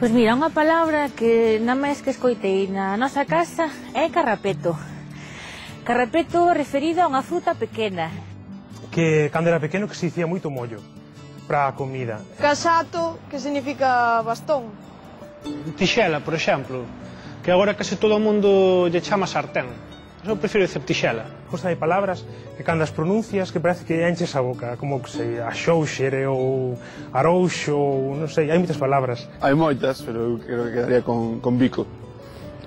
Pois mira, unha palabra que nada máis que escoitei na nosa casa é carrapeto. Carrapeto referido a unha fruta pequena. Que cando era pequeno que se dicía moito mollo para a comida. Casato, que significa bastón. Tixela, por exemplo, que agora case todo o mundo lle chama sartén. Eu prefiro dizer tixela. Pois hai palabras que cando as pronuncias que parece que enches a boca, como que sei, a xouxere ou arouxo ou non sei, hai moitas palabras. Hai moitas, pero eu creo que quedaría con bico.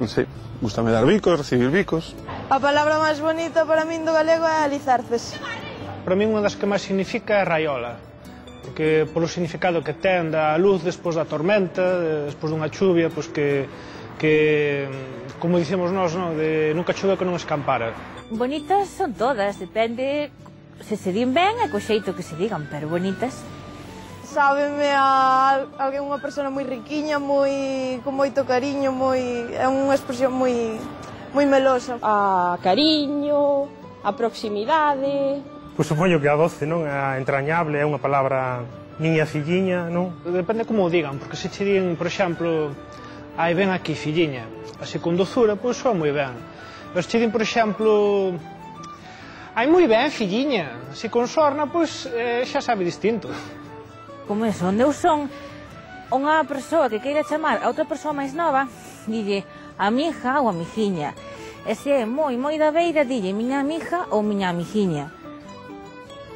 Non sei, gustame dar bicos, recibir bicos. A palabra máis bonita para min do galego é alizarces. Para min unha das que máis significa é raiola, porque polo significado que ten da luz despois da tormenta, despois dunha chuvia, pois que como dicimos nós, no, de nunca chove que non escampara. Bonitas son todas, depende se se din ben e co xeito que se digan, pero bonitas. Sábeme a alguén, unha persona moi riquiña, con moito cariño, é unha expresión moi melosa. A cariño, a proximidade. Pois supoño que a doce, non? A entrañable é unha palabra miña filliña, non? Depende como o digan, porque se che din, por exemplo, ai, ven aquí, filliña, así con dozura, pois soa moi ben. Pero se che din, por exemplo, ai, moi ben, filliña, así con sorna, pois xa sabe distinto. Como eso, onde eu son, unha persoa que queira chamar a outra persoa máis nova, dille amiga ou amiguiña. E se é moi da beira, dille miña amiga ou miña amiguiña.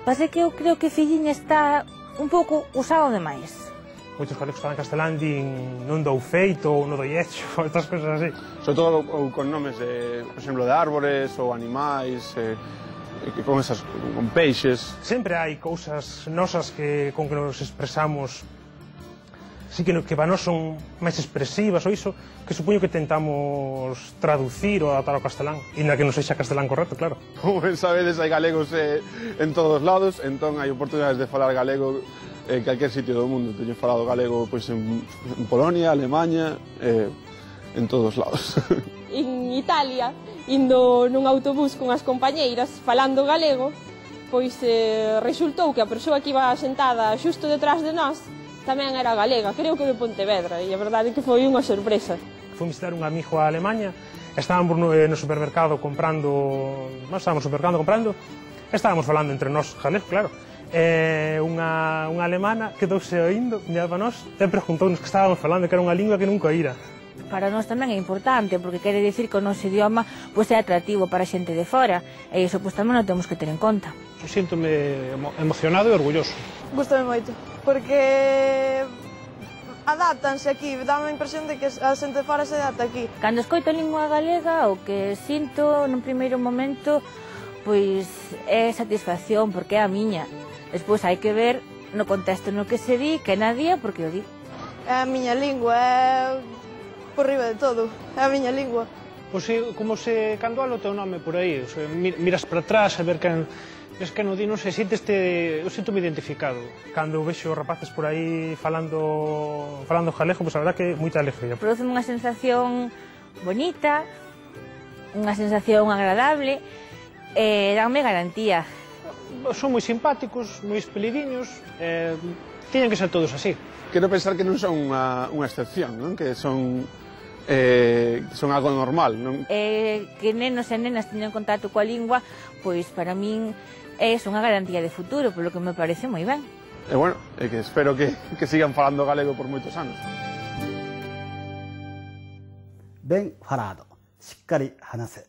Pase que eu creo que filliña está un pouco usado demais. Moitos galegos falan castelán din non dou feito ou non dou hecho, estas cousas así. Sobre todo ou con nomes, por exemplo, de árbores ou animais, con peixes. Sempre hai cousas nosas con que nos expresamos, sí que para nós son máis expresivas ou iso, que supoño que tentamos traducir ou adaptar ao castelán, inda que non sexa castelán correcto, claro. Como ben sabedes, hai galegos en todos lados, entón hai oportunidades de falar galego en calquer sitio do mundo. Teño falado galego pois en Polonia, Alemanha, en todos lados. En Italia, indo nun autobús con as compañeiras falando galego, pois resultou que a persoa que iba sentada xusto detrás de nós tamén era galega, creo que de Pontevedra, e a verdade é que foi unha sorpresa. Fui visitar un amigo a Alemanha, estábamos no supermercado comprando, estábamos falando entre nós galego, claro. Unha alemana quedouse oindo, miraba para nós e preguntounos que estábamos falando, que era unha lingua que nunca oíra. Para nós tamén é importante, porque quere dicir que o noso idioma pois, é atractivo para a xente de fora, e iso pois, tamén o temos que ter en conta. Eu síntome emocionado e orgulloso. Gústame moito, porque adáptanse aquí, dá a impresión de que a xente de fora se adapta aquí. Cando escoito a lingua galega, o que sinto nun primeiro momento pois é satisfacción, porque é a miña. Despois hai que ver no contexto no que se di, que nadie, porque o di. É a miña lingua, é por riba de todo, é a miña lingua. Pois como se cando alo o teu nome por aí, o sea, miras para atrás a ver quen o di, non sei, eu sinto-me identificado. Cando vexo rapaces por aí falando galego, pois a verdad que é moita alegría. Produce unha sensación bonita, unha sensación agradable, e danme garantía. Son moi simpáticos, moi espelidiños, tiñen que ser todos así. Quero pensar que non son unha excepción, non? Que son algo normal, non? Que nenos e nenas teñan contacto coa lingua, pois para min é unha garantía de futuro, polo que me parece moi ben. E bueno, que espero que sigan falando galego por moitos anos. Ben falado, shikkari hanase.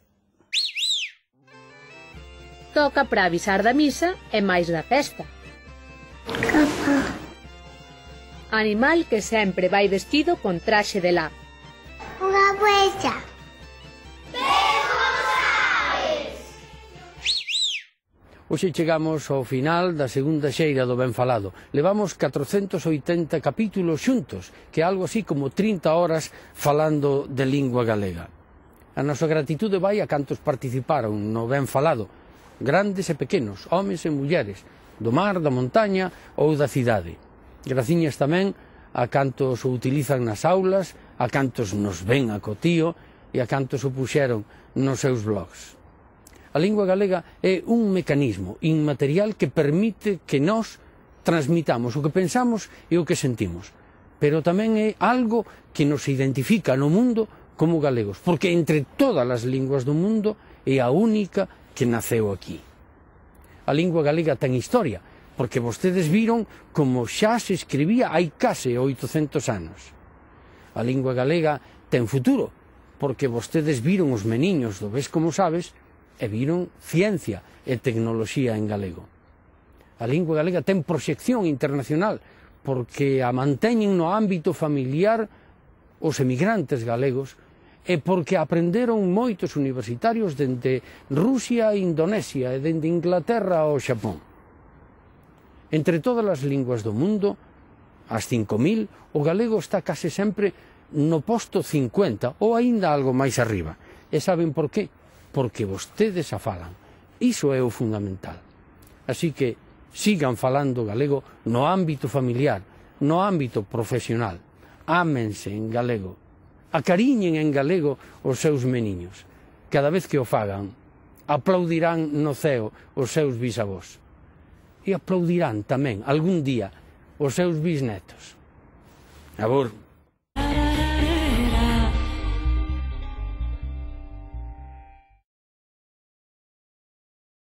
Toca para avisar da misa e máis da festa. Animal que sempre vai vestido con traxe de lã. Unha huella. Hoxe chegamos ao final da segunda xeira do Ben Falado. Levamos 480 capítulos xuntos, que é algo así como 30 horas falando de lingua galega. A nosa gratitude vai a cantos participaron no Ben Falado, grandes e pequenos, homes e mulleres, do mar, da montaña ou da cidade. Graciñas tamén a cantos o utilizan nas aulas, a cantos nos ven a cotío e a cantos o puxeron nos seus blogs. A lingua galega é un mecanismo inmaterial que permite que nós transmitamos o que pensamos e o que sentimos. pero tamén é algo que nos identifica no mundo como galegos, porque entre todas as linguas do mundo é a única que naceu aquí. A lingua galega ten historia, porque vostedes viron como xa se escribía hai case 800 anos. A lingua galega ten futuro, porque vostedes viron os meniños do Ves Como Sabes e viron ciencia e tecnoloxía en galego. A lingua galega ten proxección internacional, porque a manteñen no ámbito familiar os emigrantes galegos e porque aprenderon moitos universitarios dende Rusia e Indonesia e dende Inglaterra ao Xapón. Entre todas as linguas do mundo, as 5.000, o galego está case sempre no posto 50 ou aínda algo máis arriba. E saben por qué? Porque vostedes a falan. Iso é o fundamental. Así que sigan falando galego no ámbito familiar, no ámbito profesional. Ámense en galego. Acariñen en galego os seus meniños. Cada vez que o fagan, aplaudirán no ceo os seus bisavós. E aplaudirán tamén algún día os seus bisnetos. Abur.